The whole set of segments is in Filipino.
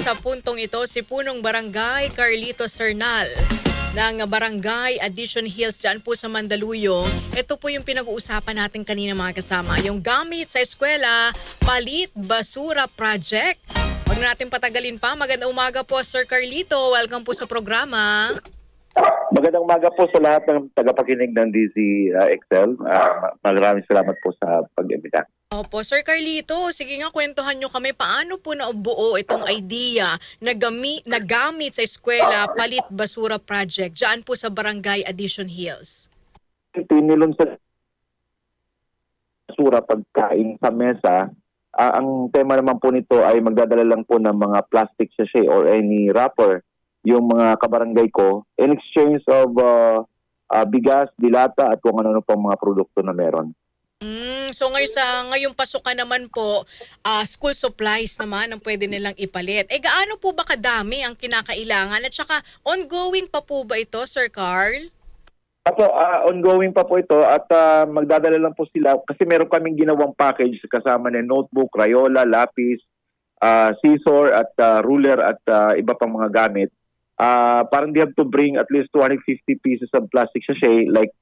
sa puntong ito si Punong Barangay Carlito Sernal ng Barangay Addition Hills dyan po sa Mandaluyong. Ito po yung pinag-uusapan natin kanina mga kasama. Yung gamit sa eskwela, palit basura project. Huwag na natin patagalin pa. Magandang umaga po Sir Carlito. Welcome po sa programa. Magandang umaga po sa lahat ng tagapakinig ng DZXL. Maraming salamat po sa pag-imbita. Opo, Sir Carlito, sige nga kwentuhan nyo kami paano po nabuo itong idea na gamit sa eskwela palit basura project dyan po sa Barangay Addition Hills. Tinilon sa basura pagkain sa mesa. Ang tema naman po nito ay magdadala lang po ng mga plastic sachet or any wrapper yung mga kabarangay ko in exchange of bigas, dilata at kung ano-ano pang mga produkto na meron. So ngayong pasukan naman po, school supplies naman ang pwede nilang ipalit. Gaano po ba kadami ang kinakailangan at saka ongoing pa po ba ito, Sir Carl? Apo, ongoing pa po ito at magdadala lang po sila kasi meron kaming ginawang package kasama ng notebook, Crayola, lapis, scissor at ruler at iba pang mga gamit. Parang they have to bring at least 250 pieces of plastic sachet like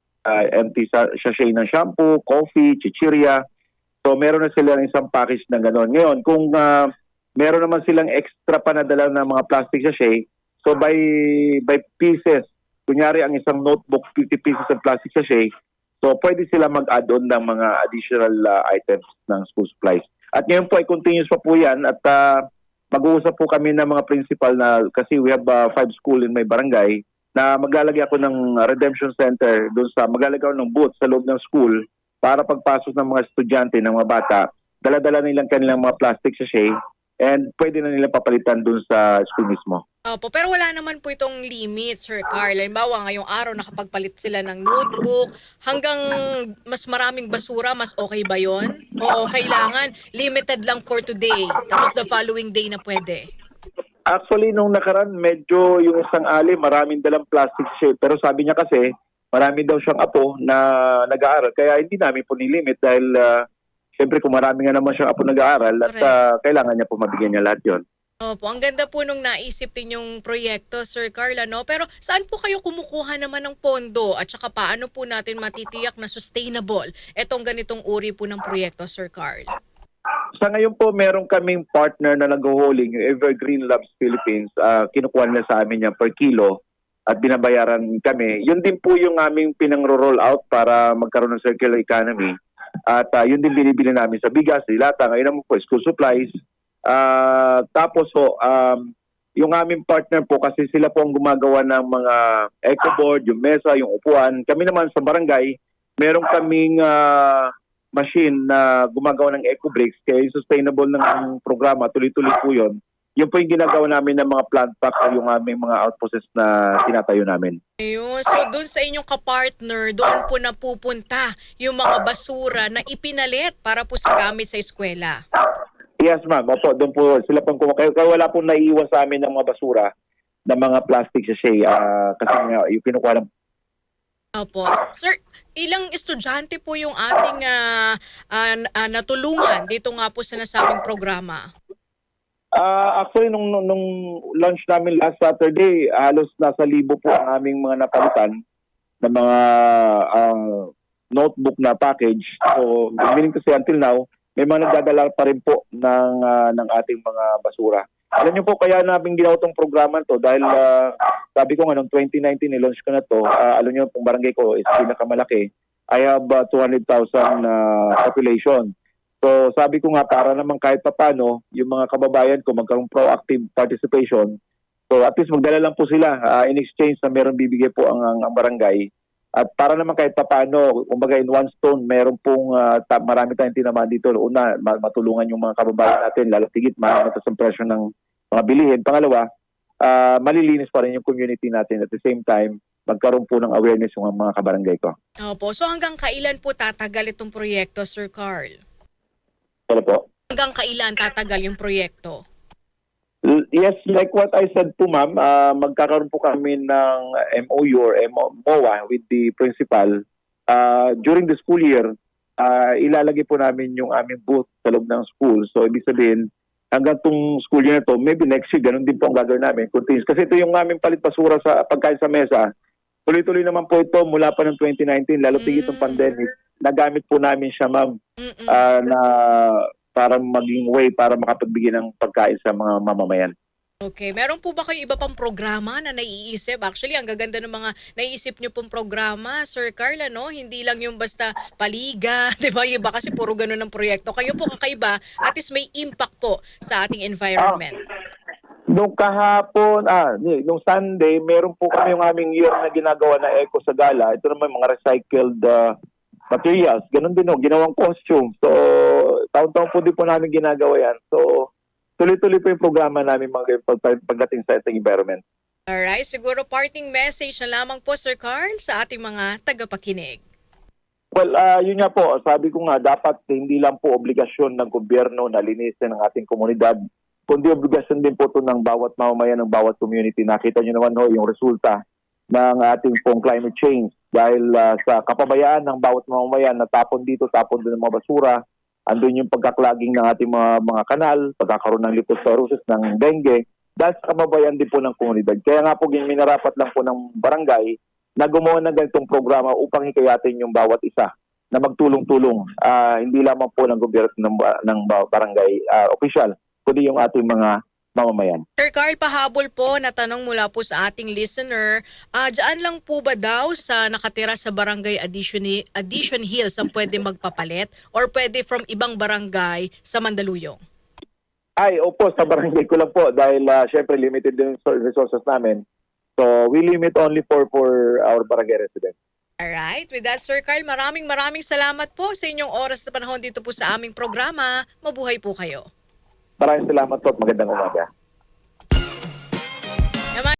empty sachet ng shampoo, coffee, chichirya. So meron na sila isang package na gano'n. Ngayon, kung meron naman silang extra pa nadala ng mga plastic sachet, so by pieces, kunyari ang isang notebook, 50 pieces of plastic sachet, so pwede sila mag-add on ng mga additional items ng school supplies. At ngayon po ay continuous pa po yan at mag-uusap po kami ng mga principal na kasi we have 5 school in my barangay na maglalagay ako ng redemption center doon sa maglalagay ako ng booth sa loob ng school para pagpasok ng mga estudyante, ng mga bata, dala-dala nilang kanilang mga plastic sachet and pwede na nila papalitan doon sa school mismo. Opo, pero wala naman po itong limit, Sir Carl. Halimbawa, ngayong araw nakapagpalit sila ng notebook, hanggang mas maraming basura, mas okay ba yon? Oo, kailangan limited lang for today, tapos the following day na pwede. Actually, nung nakaraan, medyo yung isang ali, maraming dalang plastic sachet. Pero sabi niya kasi, marami daw siyang apo na nag-aaral. Kaya hindi namin po nilimit dahil siyempre kung marami nga naman siyang apo nag-aaral at kailangan niya po mabigyan niya lahat yun. Opo, ang ganda po nung naisip ninyong proyekto, Sir Carl, no? Pero saan po kayo kumukuha naman ng pondo at saka paano po natin matitiyak na sustainable itong ganitong uri po ng proyekto, Sir Carl? Sa ngayon po, meron kaming partner na nag-hauling, yung Evergreen Labs Philippines. Kinukuha nila sa amin yan per kilo at binabayaran kami. Yun din po yung aming pinang-roll out para magkaroon ng circular economy. At yun din binibili namin sa bigas, dilata, ngayon naman po, school supplies. Tapos po, yung aming partner po, kasi sila po ang gumagawa ng mga eco-board, yung mesa, yung upuan. Kami naman sa barangay, meron kaming machine na gumagawa ng eco bricks kaya yung sustainable ng programa, tuloy-tuloy po yun. Yun po yung ginagawa namin ng mga plant pack o yung aming mga outposts na tinatayo namin. Ayun, so doon sa inyong kapartner, doon po napupunta yung mga basura na ipinalit para po sa gamit sa eskwela. Yes ma'am, opo, doon po sila pang kumakayo. Kaya wala pong naiiwan sa amin ng mga basura ng mga plastic sachet kasi nga yung kinukuha ng. Opo. Sir, ilang estudyante po yung ating natulungan dito nga po sa nasabing programa? Actually, nung launch namin last Saturday, halos nasa 1,000 po ang aming mga napalitan na mga notebook na package. So, meaning to say until now, may mga nagdadala pa rin po ng ating mga basura. Alam niyo po kaya namin ginawa itong programa to dahil sabi ko nga noong 2019 nilaunch ko na to. Alam niyo itong barangay ko is pinakamalaki. I have 200,000 population. So sabi ko nga para naman kahit papano yung mga kababayan ko magkaroon proactive participation. So at least magdala lang po sila in exchange na meron bibigay po ang barangay. At para naman kahit papano, kumbaga in one stone, meron pong marami tayong tinamaan dito. Una, matulungan yung mga kababayan natin, lalo tigit, mataas ang presyo ng mga bilihin. Pangalawa, malilinis pa rin yung community natin. At the same time, magkaroon po ng awareness yung mga kabarangay ko. Opo. So hanggang kailan po tatagal itong proyekto, Sir Carl? Ano po? Hanggang kailan tatagal yung proyekto? Yes, like what I said po ma'am, magkakaroon po kami ng MOU or MOA with the principal. During the school year, ilalagay po namin yung aming booth sa loob ng school. So ibig sabihin, hanggang tong school year na to, maybe next year, ganun din po ang gagawin namin. Continuous. Kasi ito yung aming palit basura sa pagkain sa mesa. Tuloy-tuloy naman po ito mula pa ng 2019, lalo tigit ng pandemic. Nagamit po namin siya, ma'am, na para maging way para makapagbigay ng pagkain sa mga mamamayan. Okay. Meron po ba kayong iba pang programa na naiisip? Actually, ang gaganda ng mga naiisip nyo pong programa, Sir Carl, no? Hindi lang yung basta paliga, di ba? Iba kasi puro ganun ang proyekto. Kayo po kakaiba, at least may impact po sa ating environment. Nung kahapon, nung Sunday, meron po kami yung aming year na ginagawa na Eco sa Gala. Ito naman mga recycled materials. Ganun din, ginawang costume. So, taon-taon po din po namin ginagawa yan. So, tuloy-tuloy po yung programa namin mga pagdating sa ating environment. Alright, siguro parting message na lamang po, Sir Carl, sa ating mga tagapakinig. Well, yun nga po, sabi ko nga, dapat hindi lang po obligasyon ng gobyerno na linisin ang ating komunidad, kundi obligasyon din po ito ng bawat mamamayan, ng bawat community. Nakita nyo naman yung resulta ng ating pong climate change dahil sa kapabayaan ng bawat mamamayan na tapon dito, tapon doon ng mga basura, andun yung pagkaklaging ng ating mga kanal, pagkakaroon ng leptospirosis, ng dengue, dahil sa kababayan din po ng komunidad. Kaya nga po, minarapat lang po ng barangay na gumawa ng ganitong programa upang hikayatin yung bawat isa na magtulong-tulong. Hindi lamang po ng gobyerno ng barangay official, kundi yung ating mga mamamayan. Sir Carl, pahabol po na tanong mula po sa ating listener, dyan lang po ba daw sa nakatira sa barangay Addition Hills ang pwede magpapalit or pwede from ibang barangay sa Mandaluyong? Ay, opo, sa barangay ko lang po dahil syempre limited din yung resources namin. So, we limit only for our barangay residents. Alright, with that Sir Carl, maraming salamat po sa inyong oras na panahon dito po sa aming programa. Mabuhay po kayo. Maraming salamat po at magandang umaga.